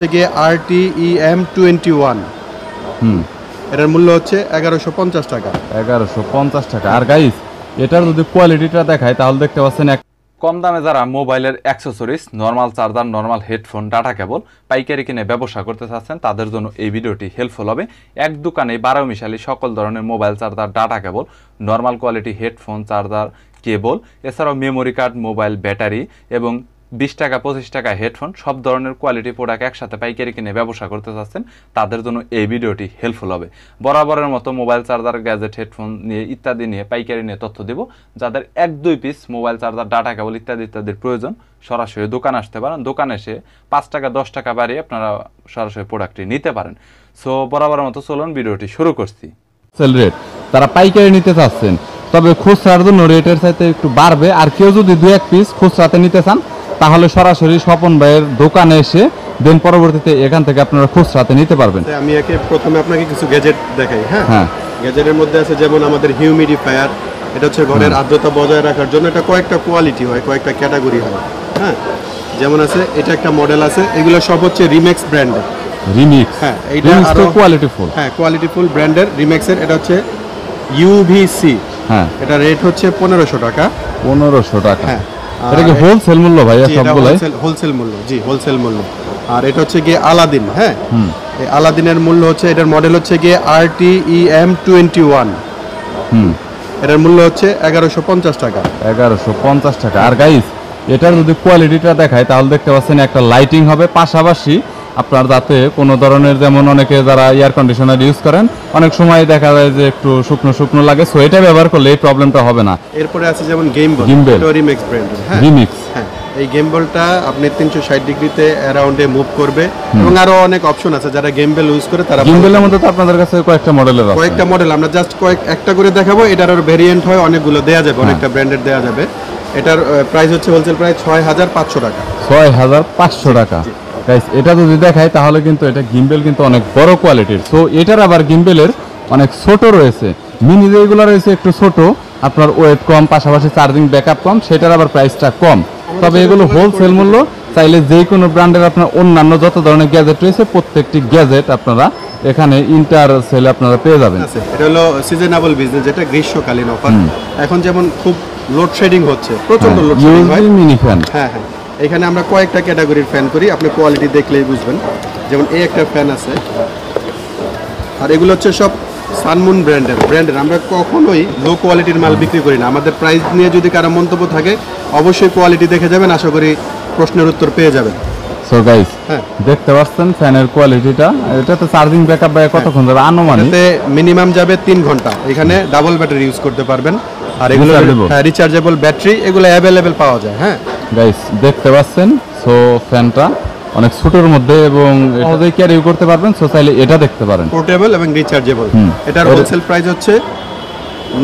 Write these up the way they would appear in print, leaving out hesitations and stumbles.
থেকে RTEM21 এটার মূল্য হচ্ছে 1150 টাকা। 1150 টাকা। আর গাইস এটার যদি কোয়ালিটিটা দেখায় তাহলে দেখতে পাচ্ছেন কম দামে যারা মোবাইলের accessories, normal charger, normal headphone, data cable পাইকারি কিনে ব্যবসা করতে চাচ্ছেন তাদের জন্য এই ভিডিওটি হেল্পফুল হবে। এক দোকানে 12 মিশালি সকল ধরনের mobile charger, data cable, normal quality headphone, charger, cable, এছাড়াও মেমোরি কার্ড, মোবাইল ব্যাটারি এবং 20 টাকা 25 টাকা হেডফোন, সব ধরনের কোয়ালিটি প্রোডাক্ট একসাথে পাইকারি কিনে ব্যবসা করতে চাচ্ছেন তাদের জন্য এই ভিডিওটি হেল্পফুল হবে। বরাবরের মতো মোবাইল চার্জার, গ্যাজেট, হেডফোন নিয়ে ইত্যাদি নিয়ে পাইকারি নিয়ে তথ্য দেব। যাদের 1-2 পিস মোবাইল চার্জার, ডাটা কেবল ইত্যাদির প্রয়োজন সরাসরি দোকানে আসতে পারেন। দোকানে এসে 5 টাকা 10 টাকা বাড়িয়ে আপনারা সরাসরি প্রোডাক্টটি নিতে পারেন। সো বরাবরের মতো চলুন ভিডিওটি শুরু করছি। সেল রেট তারা পাইকারি নিতে চাচ্ছেন, তবে খুচরার জন্য রেটের চাইতে একটু বাড়বে। আর কেউ যদি 2-1 পিস খুচরাতে নিতে চান তাহলে সরাসরি স্বপন ভাইয়ের দোকানে এসে দেন পরবর্তীতে এখান থেকে আপনারা খুচরাতে নিতে পারবেন। আমি প্রথমে আপনাকে কিছু গ্যাজেট দেখাই। হ্যাঁ, গ্যাজেটের মধ্যে আছে যেমন আমাদের হিউমিডিফায়ার, এটা হচ্ছে ঘরের আর্দ্রতা বজায় রাখার জন্য। এটা কয়েকটা কোয়ালিটি হয়, কয়েকটা ক্যাটাগরি হয়। হ্যাঁ, যেমন আছে এটা একটা মডেল আছে, এগুলো সব হচ্ছে রিমেক্স ব্র্যান্ডের। রিমিক্স, হ্যাঁ, এইটা আরো কোয়ালিটিফুল। হ্যাঁ, কোয়ালিটিফুল ব্র্যান্ডের রিমেক্সের। এটা হচ্ছে UVC। হ্যাঁ, এটা রেট হচ্ছে 1500 টাকা। 1500 টাকা। হ্যাঁ, এটা কি হোলসেল মূল্য ভাইয়া? সবগুলাই হোলসেল মূল্য। জি, হোলসেল মূল্য। আর এটা হচ্ছে গিয়ে আলাদিন। হ্যাঁ, এই আলাদিনের মূল্য হচ্ছে, এটার মডেল হচ্ছে গিয়ে RTEM21। এটার মূল্য হচ্ছে 1150 টাকা। 1150 টাকা। আর গাইস এটার যদি কোয়ালিটিটা দেখায় তাহলে দেখতে পাচ্ছেন একটা লাইটিং হবে, পাশাপাশি আপনার যাতে কোনো ধরনের, যেমন অনেকে যারা এয়ার কন্ডিশনার ইউজ করেন অনেক সময় দেখা যায় যে একটু শুকনো লাগে, সো এটা ব্যবহার করলে এই প্রবলেমটা হবে না। এরপরে আছে যেমন গিম্বল, রিমিক্স ব্র্যান্ডের। হ্যাঁ, রিমিক্স। হ্যাঁ, এই গিম্বলটা আপনি 360 ডিগ্রিতে অ্যারাউন্ডে মুভ করবে এবং আরো অনেক অপশন আছে। যারা গিম্বল ইউজ করে তারা, গিম্বলের মধ্যে তো আপনাদের কাছে কয়েকটা মডেল আমরা জাস্ট একটা করে দেখাবো। এটার আর ভেরিয়েন্ট হয় অনেকগুলো, দেয়া যাবে অনেকটা ব্র্যান্ডের দেয়া যাবে। এটার প্রাইস হচ্ছে হোলসেল প্রাইস 6500 টাকা। 6500 টাকা। গাইস এটা যদি দেখাই তাহলে কিন্তু এটা গিম্বেল কিন্তু অনেক বড় কোয়ালিটির। সো এটার আবার গিম্বেলের অনেক ছোট রয়েছে, মিনি যেগুলো রয়েছে একটু ছোট, আপনার ওয়েট কম, পাশাপাশি চার্জিং ব্যাকআপ কম, সেটার আবার প্রাইসটা কম। তবে এগুলো হোলসেল মূল্য। চাইলে যে কোনো ব্র্যান্ডের আপনার অন্যান্য যত ধরনের গ্যাজেট রয়েছে প্রত্যেকটি গ্যাজেট আপনারা এখানে ইন্টার সেলে আপনারা পেয়ে যাবেন। এটা হলো সিজনেবল বিজনেস, যেটা গ্রীষ্মকালীন অফার। এখন যেমন খুব লোডশেডিং হচ্ছে, প্রচন্ড লোডশেডিং হয়। Mini fan. হ্যাঁ, এখানে আমরা কয়েকটা ক্যাটাগরির ফ্যান করি, আপনি কোয়ালিটি দেখলেই বুঝবেন। যেমন এই একটা ফ্যান আছে, আর এগুলো হচ্ছে সব সানমুন ব্র্যান্ডের। আমরা কখনোই লো কোয়ালিটির মাল বিক্রি করি না। আমাদের প্রাইস নিয়ে যদি কারো মন্তব্য থাকে অবশ্যই কোয়ালিটি দেখে যাবেন, আশা করি প্রশ্নের উত্তর পেয়ে যাবেন। সো গাইস দেখতে পাচ্ছেন ফ্যানের কোয়ালিটিটা। এটাতে চার্জিং ব্যাকআপ কতক্ষণ যাবে? আনুমানিক মিনিমাম যাবে 3 ঘন্টা। এখানে ডাবল ব্যাটারি ইউজ করতে পারবেন, আর এগুলো রিচার্জেবল ব্যাটারি, এগুলো অ্যাভেলেবেল পাওয়া যায়। হ্যাঁ গাইস দেখতে পাচ্ছেন। সো ফ্যানটা অনেক ছোটর মধ্যে এবং সহজেই ক্যারি করতে পারবেন। সো চাইলে এটা দেখতে পারেন, পোর্টেবল এবং রিচার্জেবল। এটার হোলসেল প্রাইস হচ্ছে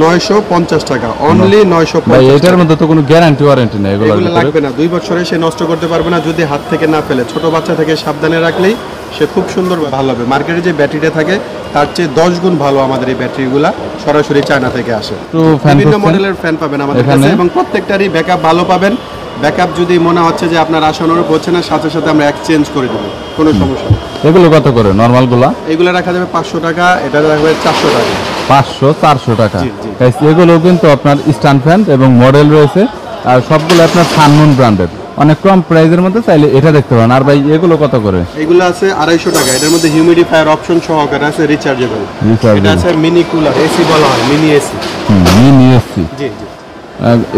950 টাকা, অনলি 950। এটার মধ্যে তো কোনো গ্যারান্টি ওয়ারেন্টি নেই, এগুলো লাগবে না। 2 বছরে সে নষ্ট করতে পারবে না যদি হাত থেকে না ফেলে। ছোট বাচ্চা থেকে সাবধানে রাখলেই সে খুব সুন্দর ভালো হবে। মার্কেটে যে ব্যাটারিটা থাকে তার চেয়ে 10 গুণ ভালো আমাদের এই ব্যাটারিগুলা, সরাসরি চায়না থেকে আসে। বিভিন্ন মডেলের ফ্যান পাবেন আমাদের কাছে এবং প্রত্যেকটারই ব্যাকআপ ভালো পাবেন। ব্যাকআপ যদি মনে হচ্ছে যে আপনার আসানোর হচ্ছে না, সাথে সাথে আমরা এক্সচেঞ্জ করে দেবো, কোনো সমস্যা নেই। এগুলো কত করে নরমালগুলা? এগুলো রাখা যাবে 500 টাকা, এটা রাখবে 400 টাকা। 500-400 টাকা। এগুলো কিন্তু আপনার স্ট্যান্ড ফ্যান এবং মডেল রয়েছে, আর সবগুলো আপনার সানমুন ব্র্যান্ডের, অনেক কম প্রাইসের মধ্যে। চাইলে এটা দেখতে পারেন। আর ভাই এগুলো কত করে? এগুলো আছে 250 টাকা। এটার মধ্যে হিউমিডিফায়ার অপশন সহকারে আছে, রিচার্জেবল। এটা আছে মিনি কুলার, এসি বলা হয়, মিনি এসি। Mini AC. জি।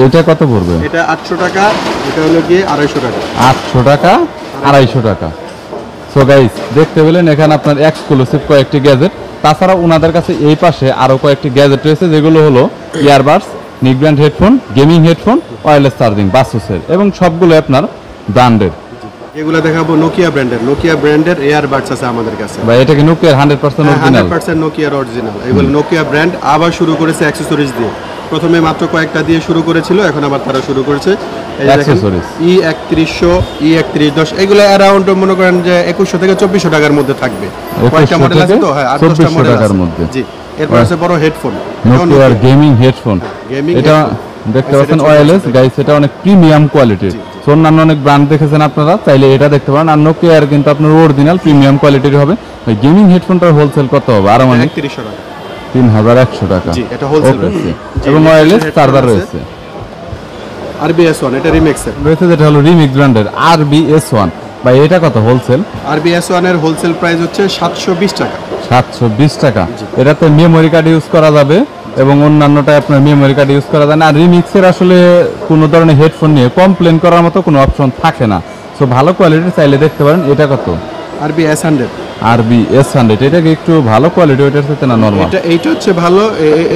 এটা কত পড়বে? এটা 800 টাকা। এটা হলো গিয়ে 250 টাকা। 800 টাকা, 250 টাকা। সো গাইস দেখতে পেলেন এখানে আপনার এক্সক্লুসিভ কয়েকটি গ্যাজেট। তাছাড়া ওনাদের কাছে এই পাশে আরো কয়েকটি গ্যাজেট রয়েছে, যেগুলো হলো earbuds, nick brand headphone, gaming headphone, wireless charging, বাসুসের, এবং সবগুলো আপনার ব্র্যান্ডের। এগুলো দেখাবো নোকিয়া ব্র্যান্ডের এয়ারবাডস আছে আমাদের কাছে। ভাই এটা কি নোকিয়ার 100% অরিজিনাল? 100% নোকিয়ার অরিজিনাল। এগুলো নোকিয়া ব্র্যান্ড আবার শুরু করেছে অ্যাকসেসরিজ দিয়ে। প্রথমে মাত্র কয়েকটা দিয়ে শুরু করেছিল, এখন আবার তারা শুরু করেছে অ্যাকসেসরিজ। E3100, E3110, এগুলো অ্যারাউন্ড মনে করেন যে 2100 থেকে 2400 টাকার মধ্যে থাকবে। কয়েকটা মডেল আছে তো, হ্যাঁ 2400 টাকার মধ্যে। জি। এরপর আছে বড় হেডফোন, নোকিয়ার গেমিং হেডফোন। এটা দেখতে পাচ্ছেন ওয়্যারলেস গাইস, এটা অনেক প্রিমিয়াম কোয়ালিটির। সো অন্যান্য অনেক ব্র্যান্ড দেখেছেন আপনারা, চাইলে এটা দেখতে পারেন। আর নোকিয়ার কিন্তু আপনার অরিজিনাল প্রিমিয়াম কোয়ালিটির হবে। ওই গেমিং হেডফোনটার হোলসেল কত হবে? আর মানে 3100 টাকা। 3100 টাকা। জি, এটা হোলসেল। এবং ওয়্যারলেস চার্জার রয়েছে। RBS1 এটা রিমিক্সের রয়েছে, যেটা হলো রিমিক্স ব্র্যান্ডের RBS1। ভাই এটা কত হোলসেল? RBS1 এর হোলসেল প্রাইস হচ্ছে 720 টাকা। 720 টাকা। এটাতে মেমোরি কার্ড ইউজ করা যাবে এবং অন্যান্যটা আপনার মেমোরি কার্ড ইউজ করা যায় না। আর রিমিক্সের আসলে কোনো ধরনের হেডফোন নিয়ে কমপ্লেন করার মতো কোনো অপশন থাকে না। সো ভালো কোয়ালিটির চাইলে দেখতে পারেন। এটা কত? RBS100। RBS100 এটা কি একটু ভালো কোয়ালিটি ওইটার সাথে না নরমাল? এইটা হচ্ছে ভালো,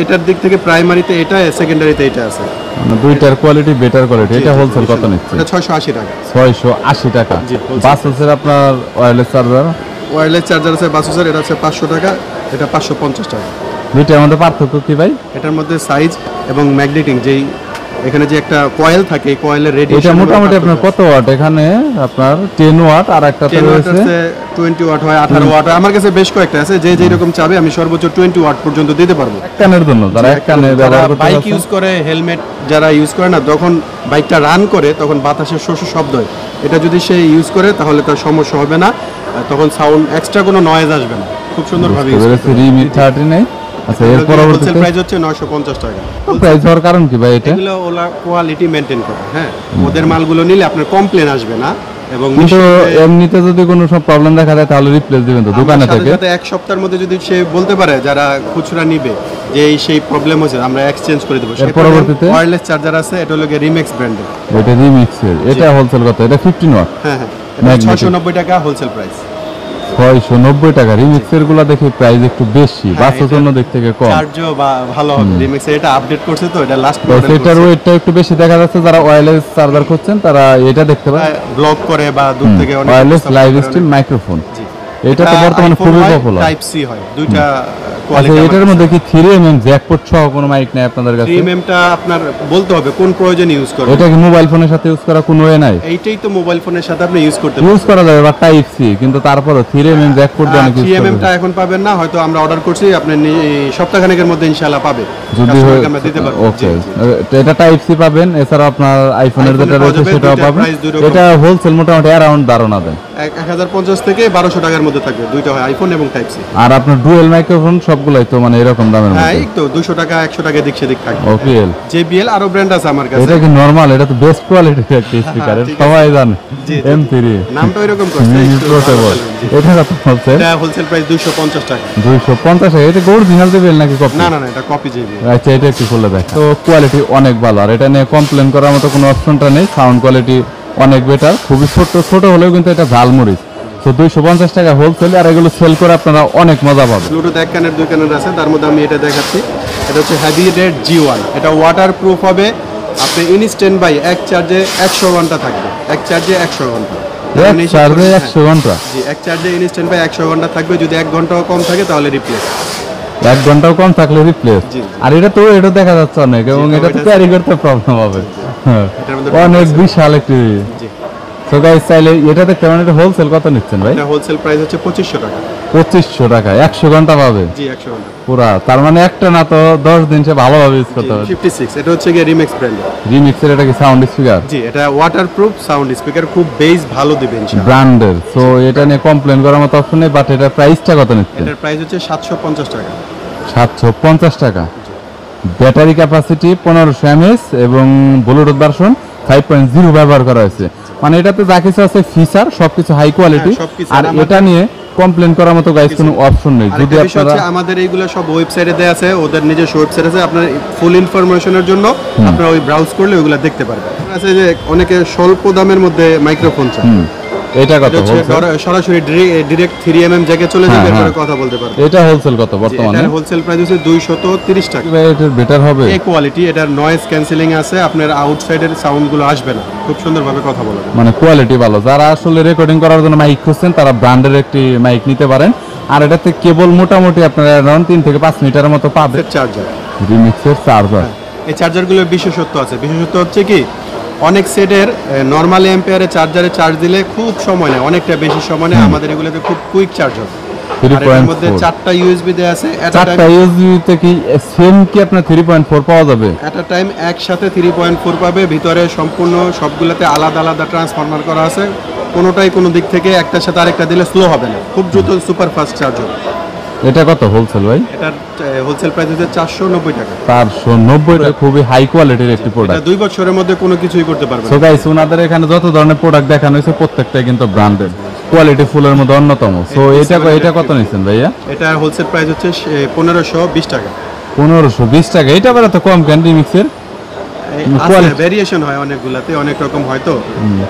এটার দিক থেকে প্রাইমারিতে এটা, সেকেন্ডারিতে এটা আছে। মানে দুইটার কোয়ালিটি বেটার কোয়ালিটি। এটা হোলসেল কত নিচ্ছে? এটা 680 টাকা। 680 টাকা। জি, wholesale। বাসের আপনার ওয়্যারলেস চার্জার? ওয়্যারলেস চার্জার আছে বাসুসের, এটা আছে 500 টাকা, এটা 550 টাকা। দুইটার মধ্যে পার্থক্য কি ভাই? এটার মধ্যে সাইজ এবং ম্যাগনেটিং, যেই এখানে যে একটা কয়েল থাকে, এই কয়েলের রেডিয়েশন এটা মোটামুটি আপনার কত ওয়াট? এখানে আপনার 10 ওয়াট আর একটাতে রয়েছে 20 ওয়াট হয়, 18 ওয়াট হয়। আমার কাছে বেশ কয়েকটা আছে, যে যেরকম চাবে আমি সর্বোচ্চ 20 ওয়াট পর্যন্ত দিতে পারবো। এক কানের জন্য, যারা এক কানে ব্যবহার করতে বাইক চাচ্ছেন। ইউজ করে, হেলমেট যারা ইউজ করে না, তখন বাইকটা রান করে তখন বাতাসের শব্দ হয়। এটা যদি সে ইউজ করে তাহলে তার সমস্যা হবে না, তখন সাউন্ড এক্সট্রা কোনো নয়েজ আসবে না। খুব সুন্দরভাবে ইউজ করতে পারবে। রিমি 39। আচ্ছা, এর পরবর্তীতে হোলসেল প্রাইস হচ্ছে 950 টাকা। প্রাইস হওয়ার কারণ কি ভাই? এটা এগুলো ওলা কোয়ালিটি মেইনটেইন করে, হ্যাঁ, ওদের মালগুলো নিলে আপনার কমপ্লেন আসবে না। এবং কিন্তু এমনিতে যদি কোনো সব প্রবলেম দেখা যায় তাহলে রিপ্লেস দিবেন তো দোকানে থেকে? এক সপ্তাহের মধ্যে যদি সে বলতে পারে যারা খুচরা নিবে যে সেই প্রবলেম হচ্ছে, আমরা এক্সচেঞ্জ করে দেবো। এর পরবর্তীতে ওয়্যারলেস চার্জার আছে, এটা হলো রিমিক্স ব্র্যান্ডের। এটা রিমিক্সের। এটা হোলসেল কত? এটা 15 ওয়াট। হ্যাঁ হ্যাঁ, এটা 690 টাকা হোলসেল প্রাইস। 690 টাকা। রিমিক্সের গুলা দেখি প্রাইস একটু বেশি, বাসের জন্য দিক থেকে কম। চার্জও ভালো হবে। রিমিক্স এটা আপডেট করছে তো, এটা লাস্ট তো মডেল। সেটার ওয়েটটা একটু বেশি দেখা যাচ্ছে। যারা ওয়্যারলেস চার্জার খুঁজছেন তারা এটা দেখতে পারেন। ব্লগ করে বা দূর থেকে অনেক ওয়্যারলেস লাইভ স্ট্রিম মাইক্রোফোন। এটা তো বর্তমানে খুবই পপুলার। টাইপ সি হয়, দুইটা আচ্ছা, কোয়ালিটি। এটার মধ্যে কি 3mm জ্যাকপট সহ কোনো মাইক নাই আপনাদের কাছে? 3mm টা আপনার বলতে হবে কোন প্রয়োজনে ইউজ করবেন। এটা কি মোবাইল ফোনের সাথে ইউজ করা কোনো ওয়ে নাই? এইটাই তো মোবাইল ফোনের সাথে আপনি ইউজ করতে ইউজ করা যাবে বা টাইপ সি, কিন্তু তারপরে 3mm জ্যাকপট দিয়ে অনেক ইউজ 3mm টা করে। এখন পাবেন না, হয়তো আমরা অর্ডার করছি, আপনি সপ্তাহখানেকের মধ্যে ইনশাআল্লাহ পাবে। যদি কাস্টমারকে আমরা দিতে পারবো। ওকে, এটা টাইপ সি পাবেন। এছাড়া আপনার আইফোনের যেটা রয়েছে সেটাও পাবেন। এটা হোলসেল মোটামুটি অ্যারাউন্ড ধারণা দেন 1050 থেকে 1200 টাকার মধ্যে থাকবে। দুইটা হয়, আইফোন এবং টাইপ সি। আর আপনার ডুয়েল মাইক্রোফোন সবগুলাই তো মানে এরকম দামের হ্যাঁ, মধ্যে? এই তো 200 টাকা 100 টাকা দিক সেদিক থাকবে। ওপিএল, JBL আরো ব্র্যান্ড আছে আমার কাছে। এটা কি নরমাল? এটা তো বেস্ট কোয়ালিটির একটা স্পিকার, ঠিক আছে। সবাই জানে। জি, জি। M3 নামটা এরকম করছে। পোর্টেবল। এটা কত হচ্ছে? এটা হোলসেল প্রাইস 250 টাকা। 250 টাকা। এটা অরিজিনাল JBL নাকি কপি? না না না, এটা কপি JBL। আচ্ছা, এটা একটু খুলে দেখ। তো কোয়ালিটি অনেক ভালো, আর এটা নিয়ে কমপ্লেন করার মতো কোনো অপশনটা নেই। সাউন্ড কোয়ালিটি অনেক বেটার। খুবই ছোট হলেও কিন্তু এটা ঝালমরিচ। তো 250 টাকা হোলসেল, আর এগুলো সেল করে আপনারা অনেক মজা পাবেন। ব্লুটুথ এক কানের দুই কানের আছে, তার মধ্যে আমি এটা দেখাচ্ছি। এটা হচ্ছে হেভি রেড G1। এটা ওয়াটার প্রুফ হবে। আপনি ইনস্ট্যান্ট বাই এক চার্জে 100 ঘন্টা থাকবে। এক চার্জে 100 ঘন্টা। এক চার্জে 100 ঘন্টা? জি, এক চার্জে ইনস্ট্যান্ট বাই 100 ঘন্টা থাকবে। যদি 1 ঘন্টাও কম থাকে তাহলে রিপ্লেস। 1 ঘন্টাও কম থাকলে রিপ্লেস। জি। আর এটা তো এটা দেখা যাচ্ছে অনেক, এবং এটা তো ক্যারি করতে প্রবলেম হবে। হ্যাঁ, এটার মধ্যে অনেক বিশাল একটি। জি, তো গাইস চাইলে এটা দেখতে পারেন। এটা হোলসেল কত নিচ্ছেন ভাই? এটা হোলসেল প্রাইস হচ্ছে 2500 টাকা। 2500 টাকা 100 ঘন্টা পাবে? জি, 100 ঘন্টা পুরা। তার মানে একটা না তো 10 দিন সে ভালোভাবে ইউজ করতে পারবে। 56। এটা হচ্ছে গিয়ে রিমিক্স ব্র্যান্ড। রিমিক্সের এটা কি সাউন্ড স্পিকার? জি, এটা ওয়াটারপ্রুফ সাউন্ড স্পিকার, খুব বেস ভালো দিবেন ইনশাআল্লাহ। ব্র্যান্ডের। সো এটা নিয়ে কমপ্লেন করার মতো অপশন নেই, বাট এটা প্রাইসটা কত নিচ্ছে? এটার প্রাইস হচ্ছে 750 টাকা। 750 টাকা। ব্যাটারি ক্যাপাসিটি 1500 mAh এবং ব্লুটুথ ভার্সন 5.0 ব্যবহার করা হয়েছে। মানে এটাতে যা কিছু আছে ফিচার সবকিছু হাই কোয়ালিটি। হ্যাঁ, সবকিছু। আর এটা নিয়ে কমপ্লেন করার মতো গাইস কোনো অপশন নেই। যদি আপনারা আমাদের এইগুলো সব ওয়েবসাইটে দেয়া আছে, ওদের নিজস্ব ওয়েবসাইট আছে। আপনার ফুল ইনফরমেশনের জন্য আপনারা ওই ব্রাউজ করলে ওইগুলো দেখতে পারবেন। আছে যে অনেকে স্বল্প দামের মধ্যে মাইক্রোফোন চায়। এটা কত এটা হচ্ছে হোলসেল? সরাসরি ডিরেক্ট 3mm জ্যাকে চলে যাবে, হ্যাঁ, এরপরে কথা বলতে পারবেন। এটা হোলসেল কত বর্তমানে? এটার হোলসেল প্রাইস হচ্ছে 230 টাকা। এটার বেটার হবে? এই কোয়ালিটি, এটার নয়েজ ক্যান্সেলিং আছে, আপনার আউটসাইডের সাউন্ড গুলো আসবে না, খুব সুন্দরভাবে কথা বলবেন। মানে কোয়ালিটি ভালো। যারা আসলে রেকর্ডিং করার জন্য মাইক খুঁজছেন তারা ব্র্যান্ডের একটি মাইক নিতে পারেন। আর এটাতে কেবল মোটামুটি আপনারা অ্যারাউন্ড 3 থেকে 5 মিটারের মতো পাবেন। চার্জার, রিমিক্সের চার্জার। এই চার্জারগুলোর বিশেষত্ব আছে। বিশেষত্ব হচ্ছে কি, অনেক সেটের নর্মাল অ্যাম্পিয়ারে চার্জারে চার্জ দিলে খুব সময় নেয়, অনেকটা বেশি সময় নেয়। আমাদের এগুলোতে খুব কুইক চার্জ হবে। আর এর মধ্যে 4টা ইউএসবি দেয়া আছে। চারটা ইউএসবি তে কি সেম কি আপনার 3.4 পাওয়া যাবে? এট আ টাইম একসাথে 3.4 পাবে। ভিতরে সম্পূর্ণ সবগুলোতে আলাদা আলাদা ট্রান্সফরমার করা আছে। কোনোটাই কোনো দিক থেকে একটার সাথে আরেকটা দিলে স্লো হবে না, খুব দ্রুত সুপার ফাস্ট চার্জ হবে। এটা কত হোলসেল ভাই? এটার হোলসেল প্রাইস হচ্ছে 490 টাকা। 490 টাকা, খুবই হাই কোয়ালিটির একটি এটা প্রোডাক্ট। 2 বছরের মধ্যে কোনো কিছুই করতে পারবে সো না। গাইস, ওনাদের এখানে যত ধরনের প্রোডাক্ট দেখানো হয়েছে প্রত্যেকটাই কিন্তু ব্র্যান্ডেড, কোয়ালিটি ফুলের মধ্যে অন্যতম। সো এটা কত নিচ্ছেন ভাইয়া? এটা হোলসেল প্রাইস হচ্ছে 1520 টাকা। 1520 টাকা। এটা আবার তো কম কেন? রিমিক্সের ভেরিয়েশন হয় অনেকগুলাতে, অনেক রকম হয় তো।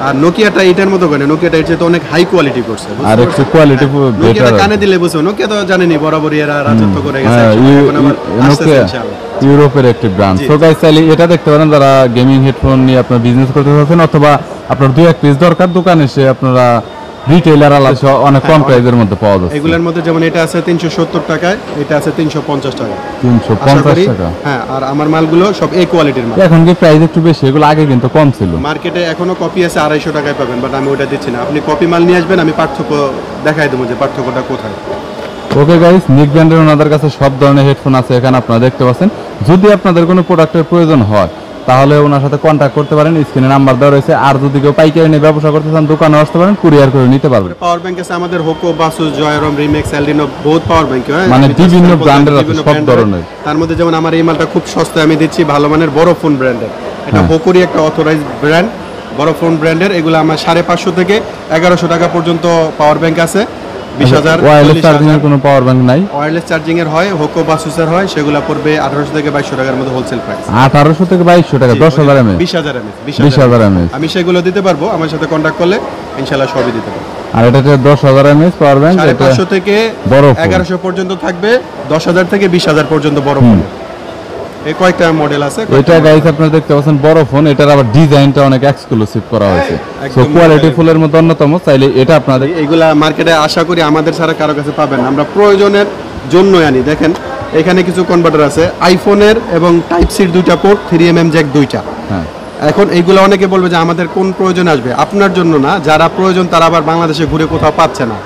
আর নোকিয়াটা এটার মতো করে, নোকিয়াটা এর চেয়ে অনেক হাই কোয়ালিটি করছে, আর একটু কোয়ালিটি নোকিয়াটা বেটার। কানে দিলে বুঝো, নোকিয়া তো জানেনই বরাবরই এরা রাজত্ব করে গেছে। এখন আবার আসতেছে নোকিয়া ইনশাআল্লাহ। ইউরোপের একটি ব্র্যান্ড। সো গাইস, চাইলে এটা দেখতে পারেন যারা গেমিং হেডফোন নিয়ে আপনার বিজনেস করতে চাচ্ছেন, অথবা আপনার 2-1 পিস দরকার, দোকানে এসে আপনারা রিটেইলার আলাদা অনেক কম প্রাইসের মধ্যে পাওয়া যাচ্ছে। এগুলোর মধ্যে যেমন এটা আছে 370 টাকায়, এটা আছে 350 টাকা। 350 টাকা। হ্যাঁ, আর আমার মালগুলো সব এই কোয়ালিটির মাল। এখন কি প্রাইস একটু বেশি? এগুলো আগে কিন্তু কম ছিল। মার্কেটে এখনো কপি আছে 250 টাকায় পাবেন, বাট আমি ওটা দিচ্ছি না। আপনি কপি মাল নিয়ে আসবেন, আমি পার্থক্য দেখাই দেবো যে পার্থক্যটা কোথায়। ওকে গাইস, নিক ব্র্যান্ডের ওনাদের কাছে সব ধরনের হেডফোন আছে, এখানে আপনারা দেখতে পাচ্ছেন। যদি আপনাদের কোনো প্রোডাক্টের প্রয়োজন হয় তাহলে ওনার সাথে কন্ট্যাক্ট করতে পারেন, স্ক্রিনে নাম্বার দেওয়া রয়েছে। আর যদি কেউ পাইকারি নিয়ে ব্যবসা করতে চান, দোকানে আসতে পারেন, কুরিয়ার করে নিতে পারবেন। পাওয়ার ব্যাংক আছে আমাদের, হোকো, বাসুস, জয়রম, রিমেক্স, এলডিনো, বহুত পাওয়ার ব্যাংক। মানে বিভিন্ন ব্র্যান্ডের আছে, সব ধরনের। তার মধ্যে যেমন আমার এই মালটা খুব সস্তায় আমি দিচ্ছি, ভালো মানের বড় ফোন ব্র্যান্ডের। এটা হোকোরই একটা অথরাইজ ব্র্যান্ড, বড় ফোন ব্র্যান্ডের। এগুলো আমার 550 থেকে 1100 টাকা পর্যন্ত পাওয়ার ব্যাংক আছে। 20,000 ওয়্যারলেস চার্জিং এর কোনো পাওয়ার ব্যাংক নাই? ওয়্যারলেস চার্জিং এর হয়, হোকো বাসুসের হয়, সেগুলো পড়বে 1800 থেকে 2200 টাকার মধ্যে হোলসেল প্রাইস। 1800 থেকে 2200 টাকা, 10,000 এমএএইচ, 20,000 এমএএইচ, 20,000 এমএএইচ। আমি সেগুলো দিতে পারবো, আমার সাথে কন্ট্যাক্ট করলে ইনশাআল্লাহ সবই দিতে পারবো। আর এটাতে 10,000 এমএএইচ পাওয়ার ব্যাংক, এটা 550 থেকে বড় ফোন। 1100 পর্যন্ত থাকবে, 10,000 থেকে 20,000 পর্যন্ত বড় ফোন। এই কয়েকটা মডেল আছে। এটা গাইস আপনারা দেখতে পাচ্ছেন বড় ফোন, এটার আবার ডিজাইনটা অনেক এক্সক্লুসিভ করা হয়েছে। সো একদম কোয়ালিটি ফুলের মধ্যে অন্যতম। চাইলে এটা আপনাদের এইগুলা মার্কেটে আশা করি আমাদের ছাড়া কারো কাছে পাবেন না, আমরা প্রয়োজনের জন্যই আনি। দেখেন এখানে কিছু কনভার্টার আছে, আইফোনের এবং টাইপ সির 2টা পোর্ট, 3mm জ্যাক 2টা। হ্যাঁ, এখন এইগুলো অনেকে বলবে যে আমাদের কোন প্রয়োজন আসবে, আপনার জন্য না, যারা প্রয়োজন তারা আবার বাংলাদেশে ঘুরে কোথাও পাচ্ছে না।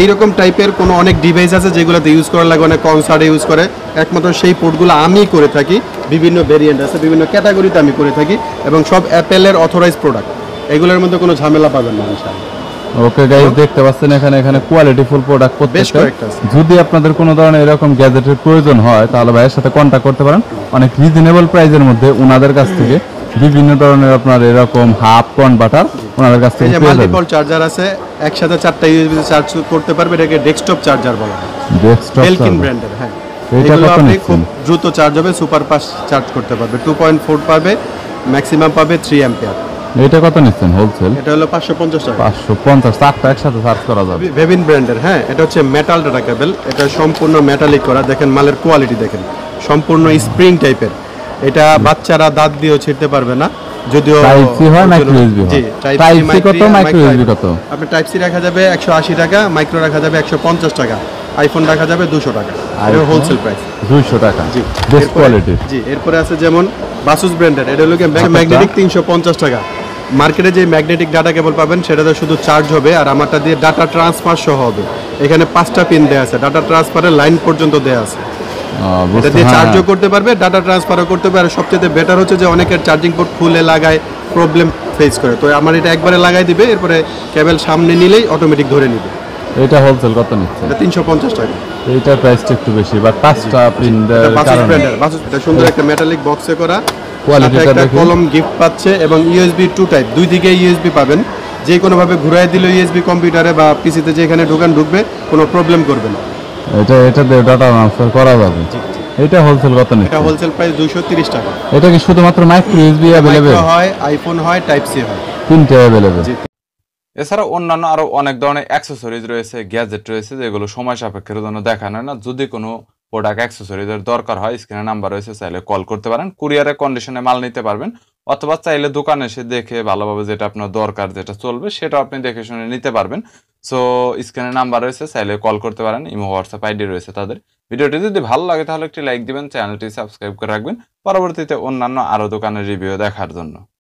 এইরকম টাইপের কোনো অনেক ডিভাইস আছে যেগুলোতে ইউজ করা লাগে, অনেক কনসার্টে ইউজ করে। একমাত্র সেই পোর্টগুলো আমি করে থাকি, বিভিন্ন ভেরিয়েন্ট আছে, বিভিন্ন ক্যাটাগরিতে আমি করে থাকি, এবং সব অ্যাপেলের অথরাইজ প্রোডাক্ট। এগুলোর মধ্যে কোনো ঝামেলা পাবেন না ইনশাআল্লাহ। ওকে গাইস, দেখতে পাচ্ছেন এখানে কোয়ালিটি ফুল প্রোডাক্ট বেশ প্রত্যেকটা। কয়েকটা আছে। যদি আপনাদের কোনো ধরনের এরকম গ্যাজেটের প্রয়োজন হয় তাহলে ভাইয়ের সাথে কন্ট্যাক্ট করতে পারেন। অনেক রিজনেবল প্রাইসের মধ্যে ওনাদের কাছ থেকে বিভিন্ন ধরনের আপনার এরকম হাফ কনভার্টার ওনাদের কাছ এই থেকে যে পেয়ে যাবেন। মাল্টিপল চার্জার আছে, একসাথে 4টা ইউএসবি চার্জ করতে পারবে, এটাকে ডেস্কটপ চার্জার বলা হয়, ডেস্কটপ বেলকিন ব্র্যান্ডের। হ্যাঁ, এটা এগুলো কত আপনি নিচ্ছেন? খুব দ্রুত চার্জ হবে, সুপার ফাস্ট চার্জ করতে পারবে, 2.4 পাবে, ম্যাক্সিমাম পাবে 3 অ্যাম্পিয়ার। এটা কত নিচ্ছেন হোলসেল? এটা হলো 550 টাকা। 550, চারটা একসাথে চার্জ করা যাবে। ভেভিন ব্র্যান্ডের। হ্যাঁ, এটা হচ্ছে মেটাল ডাটা কেবল, এটা সম্পূর্ণ মেটালিক করা। দেখেন মালের কোয়ালিটি দেখেন, সম্পূর্ণ স্প্রিং টাইপের। এটা বাচ্চারা দাঁত দিয়েও ছিঁড়তে পারবে না, যদিও টাইপ সি হয়, মাইক্রো ইউএসবি হয়। জি, টাইপ সি কত, মাইক্রো ইউএসবি কত? আপনি টাইপ সি রাখা যাবে 180 টাকা, মাইক্রো রাখা যাবে 150 টাকা, আইফোন রাখা যাবে 200 টাকা। আর হোলসেল প্রাইস 200 টাকা। জি, বেস্ট কোয়ালিটি। জি, এরপরে আছে যেমন বাসুস ব্র্যান্ডের, এটা হলো ম্যাগনেটিক 350 টাকা। মার্কেটে যে ম্যাগনেটিক ডাটা কেবল পাবেন সেটাতে শুধু চার্জ হবে, আর আমারটা দিয়ে ডাটা ট্রান্সফার সহ হবে। এখানে 5টা পিন দেয়া আছে, ডাটা ট্রান্সফারের লাইন পর্যন্ত দেয়া আছে। এটা দিয়ে চার্জও করতে পারবে, ডাটা ট্রান্সফারও করতে পারবে। আর সবচেয়ে বেটার হচ্ছে যে অনেকের চার্জিং পোর্ট খুলে লাগায় প্রবলেম ফেস করে, তো আমার এটা একবারে লাগাই দিবে, এরপরে কেবল সামনে নিলেই অটোমেটিক ধরে নিবে। এটা হোলসেল কত নিচ্ছে? এটা 350 টাকা। এইটার প্রাইসটা একটু বেশি, বাট 5টা পিন এটা বাসুস কারণে ব্র্যান্ডের, বাসুস। এটা সুন্দর একটা মেটালিক বক্সে করা, কোয়ালিটিটা সাথে একটা দেখুন। কলম গিফট পাচ্ছে, এবং ইউএসবি 2 টাইপ, দুই দিকে ইউএসবি পাবেন। যে কোনো ভাবে ঘুরাই দিলে ইউএসবি কম্পিউটারে বা পিসিতে যেখানে ঢুকবে, কোনো প্রবলেম করবে না। এটা দিয়ে ডাটা ট্রান্সফার করা যাবে। এটা হোলসেল কত নিচ্ছে? এটা হোলসেল প্রাইস 230 টাকা। এটা কি শুধুমাত্র মাইক্রো ইউএসবি अवेलेबल? মাইক্রো হয়, আইফোন হয়, টাইপ সি হয়, তিনটে अवेलेबल। জি। এছাড়া অন্যান্য আরো অনেক ধরনের অ্যাক্সেসরিজ রয়েছে, গ্যাজেট রয়েছে, যেগুলো সময় সাপেক্ষের জন্য দেখানো হয় না। যদি কোনো প্রোডাক্ট অ্যাক্সেসরিজের দরকার হয়, স্ক্রিনে নাম্বার রয়েছে, চাইলে কল করতে পারেন। কুরিয়ারের কন্ডিশনে মাল নিতে পারবেন, অথবা চাইলে দোকানে এসে দেখে ভালোভাবে যেটা আপনার দরকার, যেটা চলবে, সেটা আপনি দেখে শুনে নিতে পারবেন। সো স্ক্রিনে নাম্বার রয়েছে, চাইলে কল করতে পারেন। ইমো, হোয়াটসঅ্যাপ আইডি রয়েছে তাদের। ভিডিওটি যদি ভালো লাগে তাহলে একটি লাইক দিবেন, চ্যানেলটি সাবস্ক্রাইব করে রাখবেন পরবর্তীতে অন্যান্য আরো দোকানের রিভিউ দেখার জন্য।